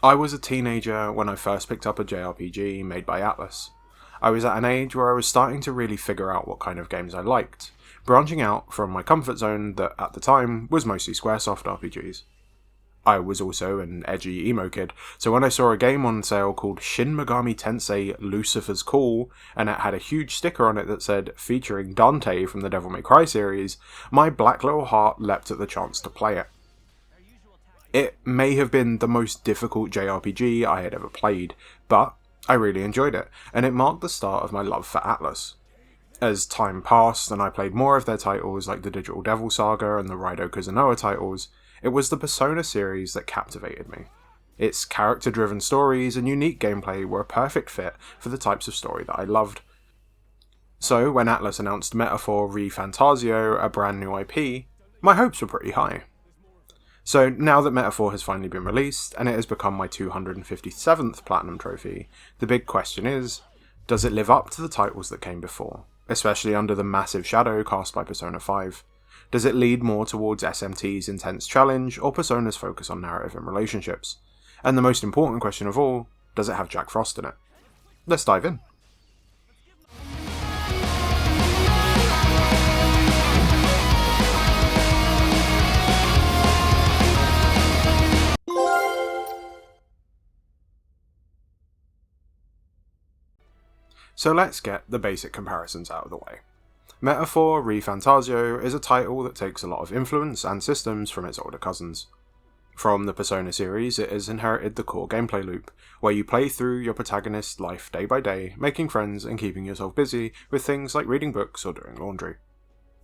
I was a teenager when I first picked up a JRPG made by Atlus. I was at an age where I was starting to really figure out what kind of games I liked, branching out from my comfort zone that at the time was mostly Squaresoft RPGs. I was also an edgy emo kid, so when I saw a game on sale called Shin Megami Tensei Lucifer's Call, and it had a huge sticker on it that said, featuring Dante from the Devil May Cry series, my black little heart leapt at the chance to play it. It may have been the most difficult JRPG I had ever played, but I really enjoyed it, and it marked the start of my love for Atlus. As time passed and I played more of their titles like the Digital Devil Saga and the Raido Kuzunoa titles, it was the Persona series that captivated me. Its character-driven stories and unique gameplay were a perfect fit for the types of story that I loved. So when Atlus announced Metaphor re Fantazio, a brand new IP, my hopes were pretty high. So now that Metaphor has finally been released, and it has become my 257th Platinum Trophy, the big question is, does it live up to the titles that came before, especially under the massive shadow cast by Persona 5? Does it lead more towards SMT's intense challenge, or Persona's focus on narrative and relationships? And the most important question of all, does it have Jack Frost in it? Let's dive in. So let's get the basic comparisons out of the way. Metaphor re Fantazio is a title that takes a lot of influence and systems from its older cousins. From the Persona series, it has inherited the core gameplay loop, where you play through your protagonist's life day by day, making friends and keeping yourself busy with things like reading books or doing laundry.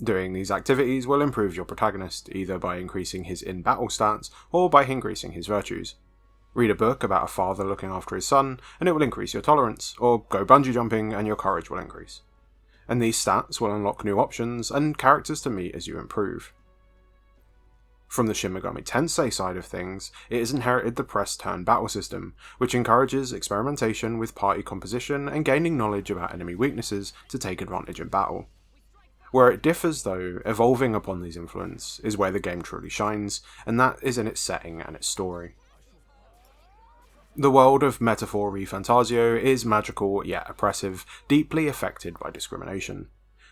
Doing these activities will improve your protagonist, either by increasing his in-battle stats or by increasing his virtues. Read a book about a father looking after his son, and it will increase your tolerance, or go bungee jumping and your courage will increase. And these stats will unlock new options and characters to meet as you improve. From the Shin Megami Tensei side of things, it has inherited the press-turn battle system, which encourages experimentation with party composition and gaining knowledge about enemy weaknesses to take advantage in battle. Where it differs though, evolving upon these influences, is where the game truly shines, and that is in its setting and its story. The world of Metaphor re Fantazio is magical yet oppressive, deeply affected by discrimination.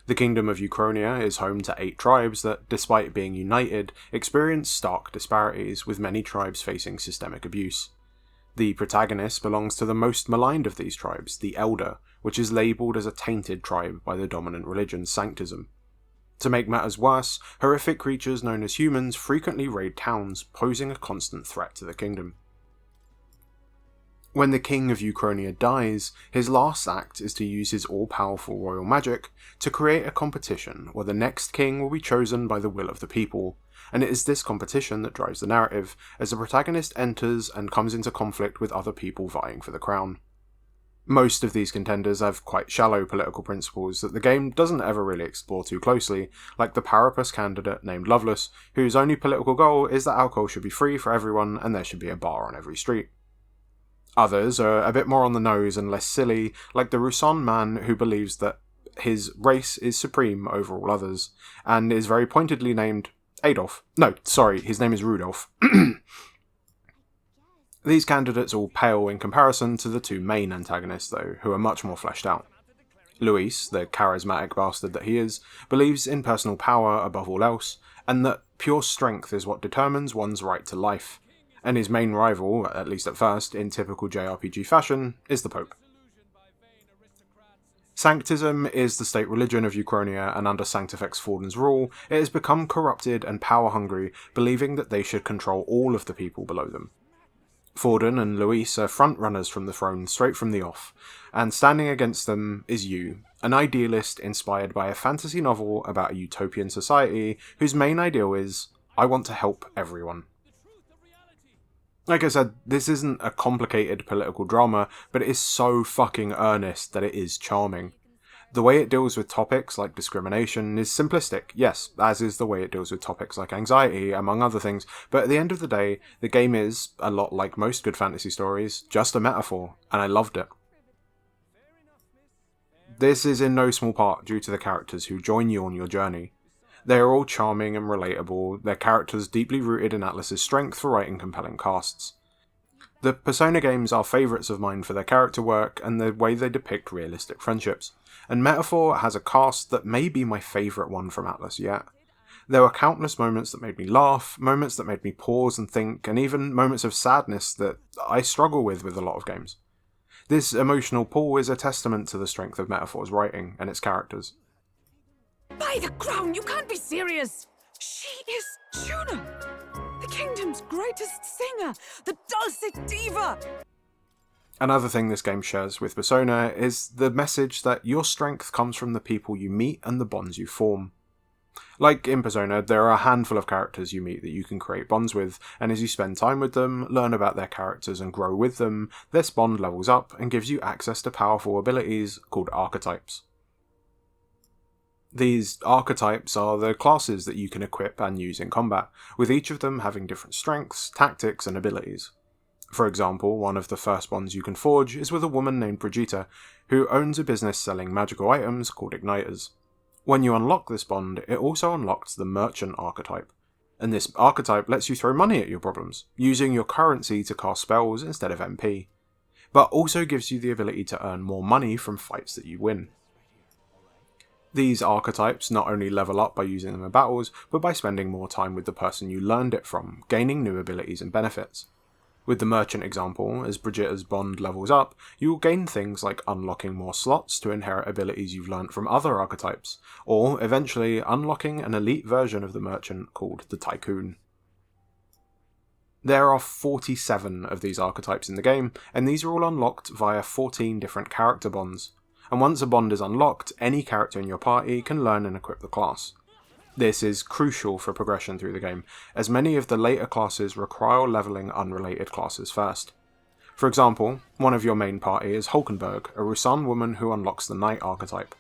The kingdom of Uchronia is home to 8 tribes that, despite being united, experience stark disparities, with many tribes facing systemic abuse. The protagonist belongs to the most maligned of these tribes, the Elder, which is labelled as a tainted tribe by the dominant religion, Sanctism. To make matters worse, horrific creatures known as humans frequently raid towns, posing a constant threat to the kingdom. When the king of Uchronia dies, his last act is to use his all-powerful royal magic to create a competition where the next king will be chosen by the will of the people, and it is this competition that drives the narrative, as the protagonist enters and comes into conflict with other people vying for the crown. Most of these contenders have quite shallow political principles that the game doesn't ever really explore too closely, like the Parapus candidate named Loveless, whose only political goal is that alcohol should be free for everyone and there should be a bar on every street. Others are a bit more on the nose and less silly, like the Rusan man who believes that his race is supreme over all others, and is very pointedly named Adolf. No, sorry, his name is Rudolph. These candidates all pale in comparison to the 2 main antagonists, though, who are much more fleshed out. Luis, the charismatic bastard that he is, believes in personal power above all else, and that pure strength is what determines one's right to life. And his main rival, at least at first, in typical JRPG fashion, is the Pope. Sanctism is the state religion of Uchronia, and under Sanctifex Forden's rule, it has become corrupted and power-hungry, believing that they should control all of the people below them. Forden and Luis are front-runners from the throne straight from the off, and standing against them is you, an idealist inspired by a fantasy novel about a utopian society whose main ideal is, I want to help everyone. Like I said, this isn't a complicated political drama, but it is so fucking earnest that it is charming. The way it deals with topics like discrimination is simplistic, yes, as is the way it deals with topics like anxiety, among other things, but at the end of the day, the game is, a lot like most good fantasy stories, just a metaphor, and I loved it. This is in no small part due to the characters who join you on your journey. They are all charming and relatable, their characters deeply rooted in Atlus's strength for writing compelling casts. The Persona games are favourites of mine for their character work and the way they depict realistic friendships, and Metaphor has a cast that may be my favourite one from Atlus yet. There were countless moments that made me laugh, moments that made me pause and think, and even moments of sadness that I struggle with a lot of games. This emotional pull is a testament to the strength of Metaphor's writing and its characters. By the crown, you can't be serious! She is Juno! The kingdom's greatest singer! The dulcet diva! Another thing this game shares with Persona is the message that your strength comes from the people you meet and the bonds you form. Like in Persona, there are a handful of characters you meet that you can create bonds with, and as you spend time with them, learn about their characters and grow with them, this bond levels up and gives you access to powerful abilities called Archetypes. These archetypes are the classes that you can equip and use in combat, with each of them having different strengths, tactics, and abilities. For example, one of the first bonds you can forge is with a woman named Brigitte, who owns a business selling magical items called Igniters. When you unlock this bond, it also unlocks the Merchant archetype, and this archetype lets you throw money at your problems, using your currency to cast spells instead of MP, but also gives you the ability to earn more money from fights that you win. These archetypes not only level up by using them in battles, but by spending more time with the person you learned it from, gaining new abilities and benefits. With the Merchant example, as Brigitte's bond levels up, you will gain things like unlocking more slots to inherit abilities you've learnt from other archetypes, or eventually unlocking an elite version of the Merchant called the Tycoon. There are 47 of these archetypes in the game, and these are all unlocked via 14 different character bonds. And once a bond is unlocked, any character in your party can learn and equip the class. This is crucial for progression through the game, as many of the later classes require levelling unrelated classes first. For example, one of your main party is Hulkenberg, a Rusan woman who unlocks the Knight archetype.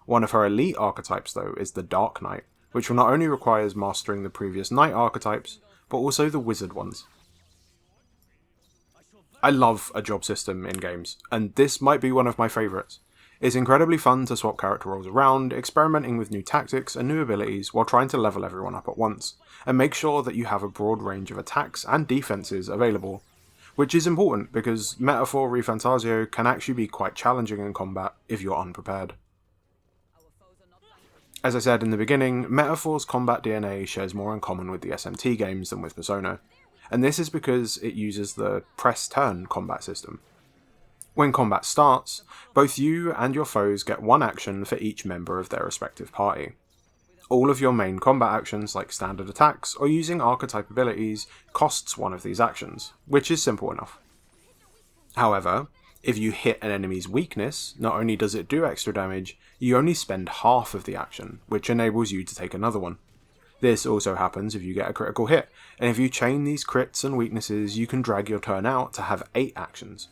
One of her elite archetypes, though, is the Dark Knight, which will not only requires mastering the previous Knight archetypes, but also the Wizard ones. I love a job system in games, and this might be one of my favourites. It's incredibly fun to swap character roles around, experimenting with new tactics and new abilities while trying to level everyone up at once, and make sure that you have a broad range of attacks and defences available, which is important because Metaphor Fantazio can actually be quite challenging in combat if you're unprepared. As I said in the beginning, Metaphor's combat DNA shares more in common with the SMT games than with Persona, and this is because it uses the press-turn combat system. When combat starts, both you and your foes get one action for each member of their respective party. All of your main combat actions, like standard attacks or using archetype abilities, costs one of these actions, which is simple enough. However, if you hit an enemy's weakness, not only does it do extra damage, you only spend half of the action, which enables you to take another one. This also happens if you get a critical hit, and if you chain these crits and weaknesses, you can drag your turn out to have 8 actions.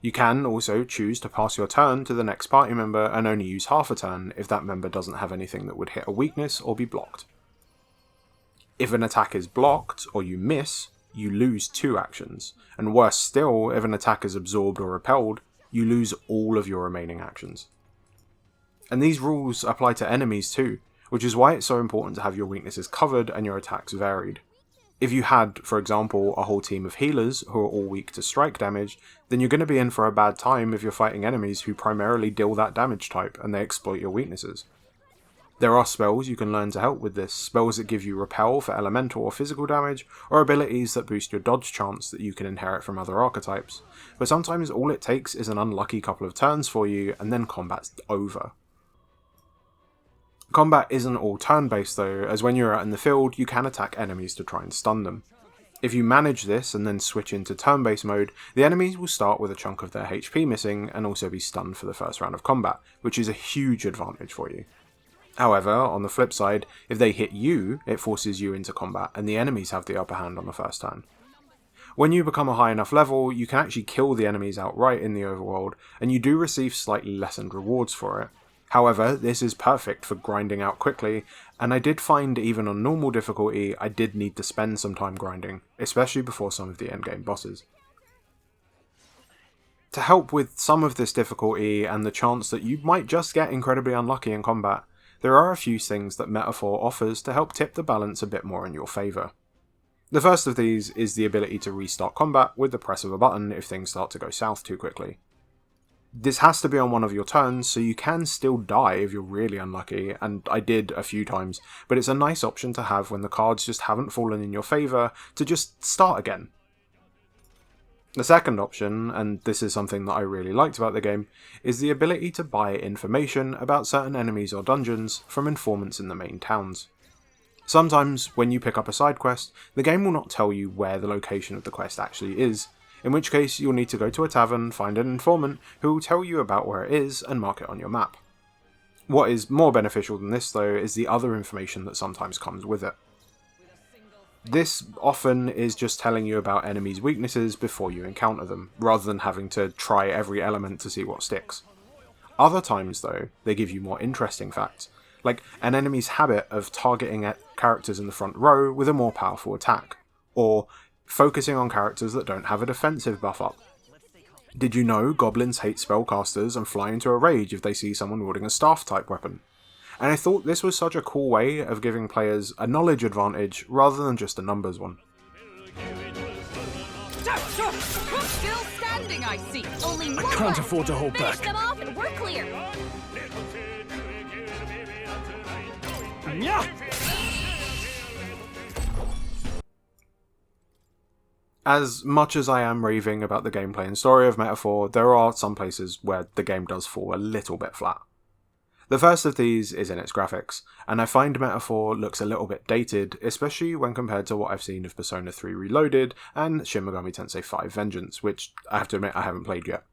You can also choose to pass your turn to the next party member and only use half a turn if that member doesn't have anything that would hit a weakness or be blocked. If an attack is blocked or you miss, you lose 2 actions, and worse still, if an attack is absorbed or repelled, you lose all of your remaining actions. And these rules apply to enemies too, which is why it's so important to have your weaknesses covered and your attacks varied. If you had, for example, a whole team of healers who are all weak to strike damage, then you're going to be in for a bad time if you're fighting enemies who primarily deal that damage type and they exploit your weaknesses. There are spells you can learn to help with this, spells that give you repel for elemental or physical damage, or abilities that boost your dodge chance that you can inherit from other archetypes, but sometimes all it takes is an unlucky couple of turns for you and then combat's over. Combat isn't all turn-based though, as when you're out in the field, you can attack enemies to try and stun them. If you manage this and then switch into turn-based mode, the enemies will start with a chunk of their HP missing and also be stunned for the first round of combat, which is a huge advantage for you. However, on the flip side, if they hit you, it forces you into combat and the enemies have the upper hand on the first turn. When you become a high enough level, you can actually kill the enemies outright in the overworld, and you do receive slightly lessened rewards for it. However, this is perfect for grinding out quickly, and I did find even on normal difficulty I did need to spend some time grinding, especially before some of the endgame bosses. To help with some of this difficulty and the chance that you might just get incredibly unlucky in combat, there are a few things that Metaphor offers to help tip the balance a bit more in your favour. The first of these is the ability to restart combat with the press of a button if things start to go south too quickly. This has to be on one of your turns, so you can still die if you're really unlucky, and I did a few times, but it's a nice option to have when the cards just haven't fallen in your favour to just start again. The second option, and this is something that I really liked about the game, is the ability to buy information about certain enemies or dungeons from informants in the main towns. Sometimes, when you pick up a side quest, the game will not tell you where the location of the quest actually is, in which case you'll need to go to a tavern, find an informant who will tell you about where it is and mark it on your map. What is more beneficial than this though is the other information that sometimes comes with it. This often is just telling you about enemies' weaknesses before you encounter them, rather than having to try every element to see what sticks. Other times though, they give you more interesting facts, like an enemy's habit of targeting at characters in the front row with a more powerful attack, or focusing on characters that don't have a defensive buff up. Did you know goblins hate spellcasters and fly into a rage if they see someone wielding a staff type weapon? And I thought this was such a cool way of giving players a knowledge advantage rather than just a numbers one. Still standing, I see. Only one. I can't afford to hold back. Finish them off and we're clear. Yeah. As much as I am raving about the gameplay and story of Metaphor, there are some places where the game does fall a little bit flat. The first of these is in its graphics, and I find Metaphor looks a little bit dated, especially when compared to what I've seen of Persona 3 Reloaded and Shin Megami Tensei 5 Vengeance, which I have to admit I haven't played yet.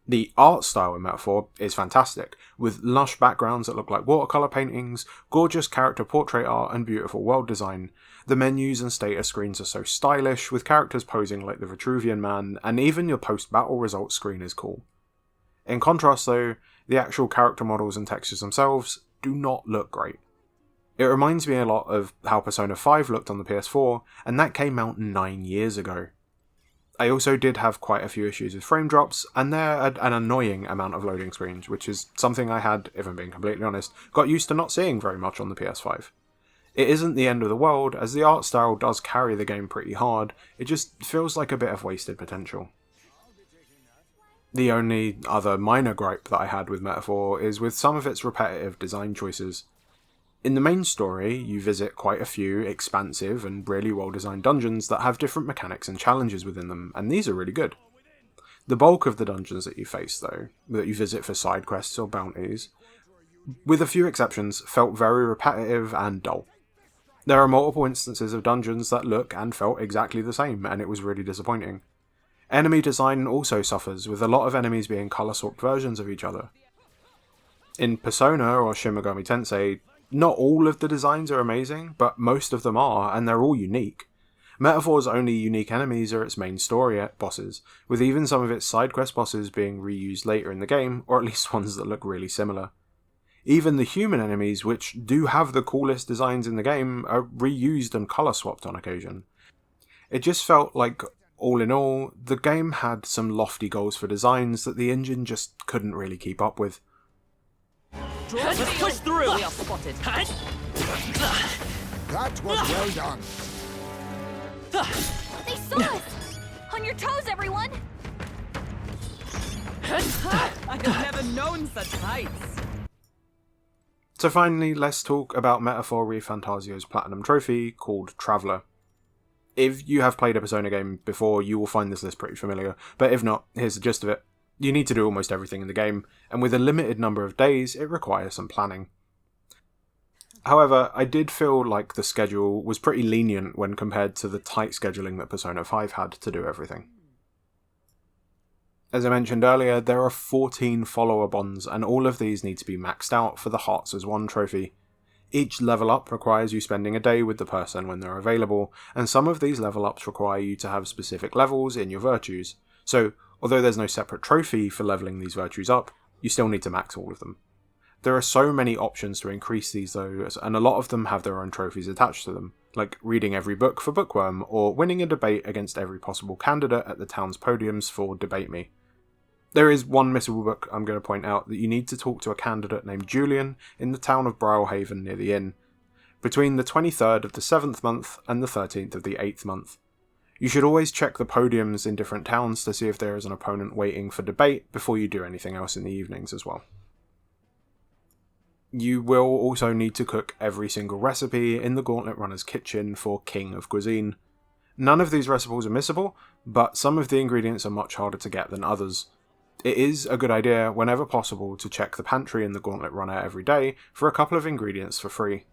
The art style in Metaphor is fantastic, with lush backgrounds that look like watercolour paintings, gorgeous character portrait art and beautiful world design. The menus and status screens are so stylish, with characters posing like the Vitruvian Man, and even your post-battle results screen is cool. In contrast though, the actual character models and textures themselves do not look great. It reminds me a lot of how Persona 5 looked on the PS4, and that came out 9 years ago. I also did have quite a few issues with frame drops, and there are an annoying amount of loading screens, which is something I had, if I'm being completely honest, got used to not seeing very much on the PS5. It isn't the end of the world, as the art style does carry the game pretty hard, it just feels like a bit of wasted potential. The only other minor gripe that I had with Metaphor is with some of its repetitive design choices. In the main story, you visit quite a few expansive and really well-designed dungeons that have different mechanics and challenges within them, and these are really good. The bulk of the dungeons that you face, though, that you visit for side quests or bounties, with a few exceptions, felt very repetitive and dull. There are multiple instances of dungeons that look and felt exactly the same, and it was really disappointing. Enemy design also suffers, with a lot of enemies being colour-swapped versions of each other. In Persona or Shin Megami Tensei, not all of the designs are amazing, but most of them are, and they're all unique. Metaphor's only unique enemies are its main story bosses, with even some of its side quest bosses being reused later in the game, or at least ones that look really similar. Even the human enemies, which do have the coolest designs in the game, are reused and colour swapped on occasion. It just felt like, all in all, the game had some lofty goals for designs that the engine just couldn't really keep up with. Let's push through. We are spotted. That was well done. They saw us! On your toes, everyone! I have never known such heights. So finally, let's talk about Metaphor Fantazio's Platinum Trophy, called Traveller. If you have played a Persona game before, you will find this list pretty familiar, but if not, here's the gist of it. You need to do almost everything in the game, and with a limited number of days, it requires some planning. However, I did feel like the schedule was pretty lenient when compared to the tight scheduling that Persona 5 had to do everything. As I mentioned earlier, there are 14 follower bonds, and all of these need to be maxed out for the Hearts as One trophy. Each level up requires you spending a day with the person when they're available, and some of these level ups require you to have specific levels in your virtues. So, although there's no separate trophy for leveling these virtues up, you still need to max all of them. There are so many options to increase these though, and a lot of them have their own trophies attached to them, like reading every book for Bookworm, or winning a debate against every possible candidate at the town's podiums for Debate Me. There is one missable book I'm going to point out that you need to talk to a candidate named Julian in the town of Brylehaven near the inn. between the 23rd of the 7th month and the 13th of the 8th month. You should always check the podiums in different towns to see if there is an opponent waiting for debate before you do anything else in the evenings as well. You will also need to cook every single recipe in the Gauntlet Runner's kitchen for King of Cuisine. None of these recipes are missable, but some of the ingredients are much harder to get than others. It is a good idea, whenever possible, to check the pantry in the Gauntlet Runner every day for a couple of ingredients for free.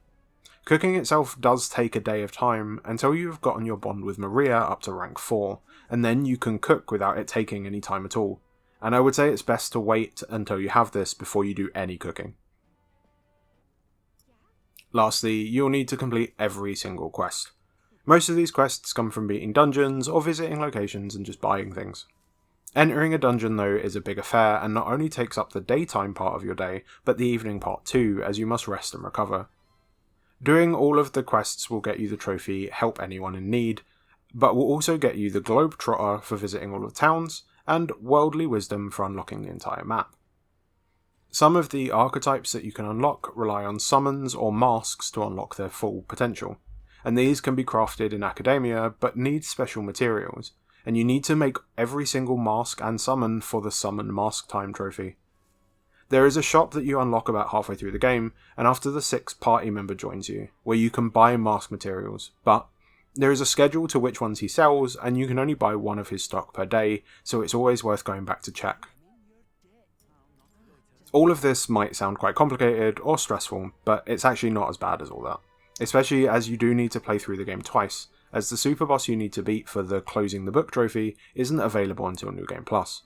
Cooking itself does take a day of time until you have gotten your bond with Maria up to rank 4, and then you can cook without it taking any time at all, and I would say it's best to wait until you have this before you do any cooking. Lastly, you'll need to complete every single quest. Most of these quests come from beating dungeons or visiting locations and just buying things. Entering a dungeon though is a big affair and not only takes up the daytime part of your day, but the evening part too, as you must rest and recover. Doing all of the quests will get you the trophy Help Anyone in Need, but will also get you the Globetrotter for visiting all of the towns, and Worldly Wisdom for unlocking the entire map. Some of the archetypes that you can unlock rely on summons or masks to unlock their full potential, and these can be crafted in Academia but need special materials, and you need to make every single mask and summon for the Summon Mask Time trophy. There is a shop that you unlock about halfway through the game, and after the 6th party member joins you, where you can buy mask materials, but there is a schedule to which ones he sells, and you can only buy one of his stock per day, so it's always worth going back to check. All of this might sound quite complicated or stressful, but it's actually not as bad as all that, especially as you do need to play through the game twice, as the super boss you need to beat for the Closing the Book trophy isn't available until New Game Plus.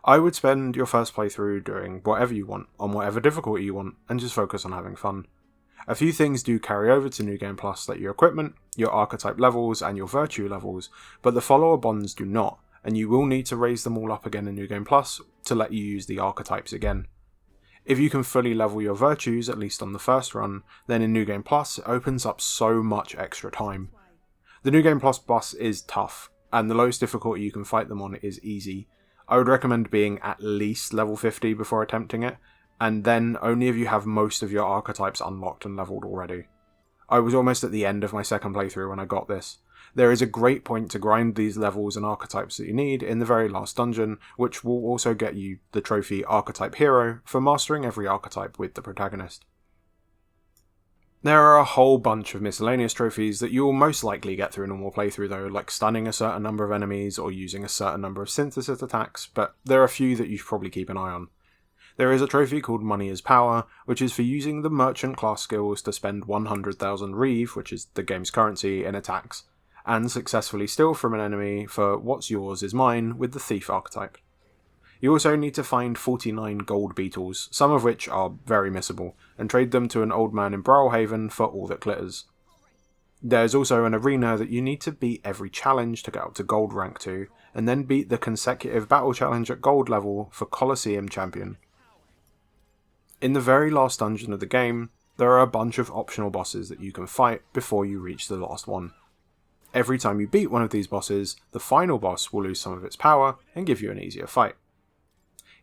I would spend your first playthrough doing whatever you want, on whatever difficulty you want, and just focus on having fun. A few things do carry over to New Game Plus, like your equipment, your archetype levels, and your virtue levels, but the follower bonds do not, and you will need to raise them all up again in New Game Plus to let you use the archetypes again. If you can fully level your virtues, at least on the first run, then in New Game Plus it opens up so much extra time. The New Game Plus boss is tough, and the lowest difficulty you can fight them on is easy. I would recommend being at least level 50 before attempting it, and then only if you have most of your archetypes unlocked and leveled already. I was almost at the end of my second playthrough when I got this. There is a great point to grind these levels and archetypes that you need in the very last dungeon, which will also get you the trophy Archetype Hero for mastering every archetype with the protagonist. There are a whole bunch of miscellaneous trophies that you will most likely get through a normal playthrough though, like stunning a certain number of enemies or using a certain number of synthesis attacks, but there are a few that you should probably keep an eye on. There is a trophy called Money is Power, which is for using the merchant class skills to spend 100,000 Reeve, which is the game's currency, in attacks, and successfully steal from an enemy for What's Yours is Mine with the Thief archetype. You also need to find 49 gold beetles, some of which are very missable, and trade them to an old man in Brawlhaven for all that glitters. There's also an arena that you need to beat every challenge to get up to gold rank 2, and then beat the consecutive battle challenge at gold level for Colosseum Champion. In the very last dungeon of the game, there are a bunch of optional bosses that you can fight before you reach the last one. Every time you beat one of these bosses, the final boss will lose some of its power and give you an easier fight.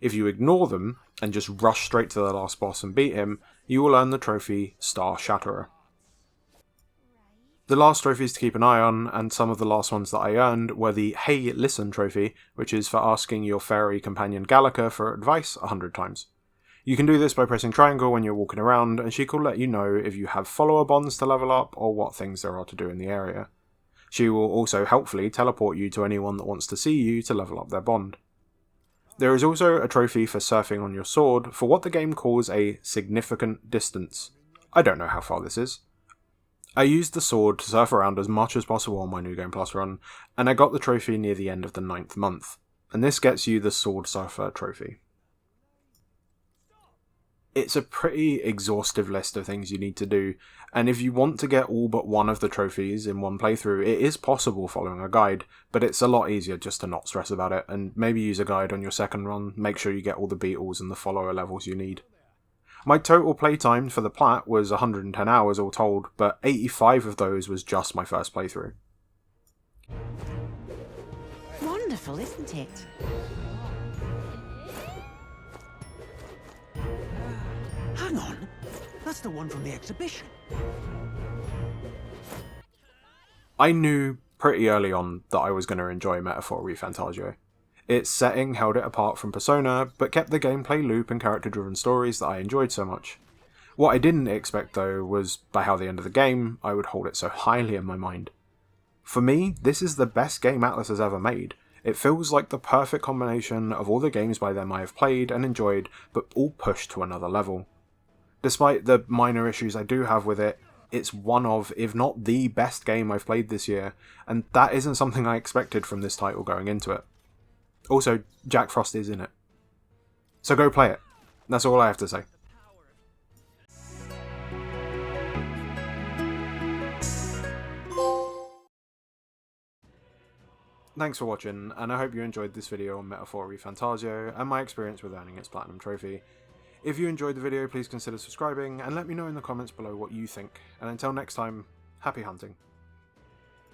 If you ignore them and just rush straight to the last boss and beat him, you will earn the trophy Star Shatterer. The last trophies to keep an eye on, and some of the last ones that I earned, were the Hey Listen trophy, which is for asking your fairy companion Gallica for advice 100 times. You can do this by pressing triangle when you're walking around, and she will let you know if you have follower bonds to level up or what things there are to do in the area. She will also helpfully teleport you to anyone that wants to see you to level up their bond. There is also a trophy for surfing on your sword for what the game calls a significant distance. I don't know how far this is. I used the sword to surf around as much as possible on my New Game Plus run, and I got the trophy near the end of the 9th month, and this gets you the Sword Surfer trophy. It's a pretty exhaustive list of things you need to do, and if you want to get all but one of the trophies in one playthrough, it is possible following a guide, but it's a lot easier just to not stress about it, and maybe use a guide on your second run, make sure you get all the beetles and the follower levels you need. My total playtime for the plat was 110 hours all told, but 85 of those was just my first playthrough. Wonderful, isn't it? Hang on, that's the one from the exhibition. I knew pretty early on that I was going to enjoy Metaphor ReFantazio. Its setting held it apart from Persona, but kept the gameplay loop and character-driven stories that I enjoyed so much. What I didn't expect, though, was by how the end of the game, I would hold it so highly in my mind. For me, this is the best game Atlus has ever made. It feels like the perfect combination of all the games by them I have played and enjoyed, but all pushed to another level. Despite the minor issues I do have with it, it's one of, if not the best game I've played this year, and that isn't something I expected from this title going into it. Also, Jack Frost is in it. So go play it. That's all I have to say. Thanks for watching, and I hope you enjoyed this video on Metaphor ReFantazio and my experience with earning its Platinum Trophy. If you enjoyed the video, please consider subscribing and let me know in the comments below what you think. And until next time, happy hunting.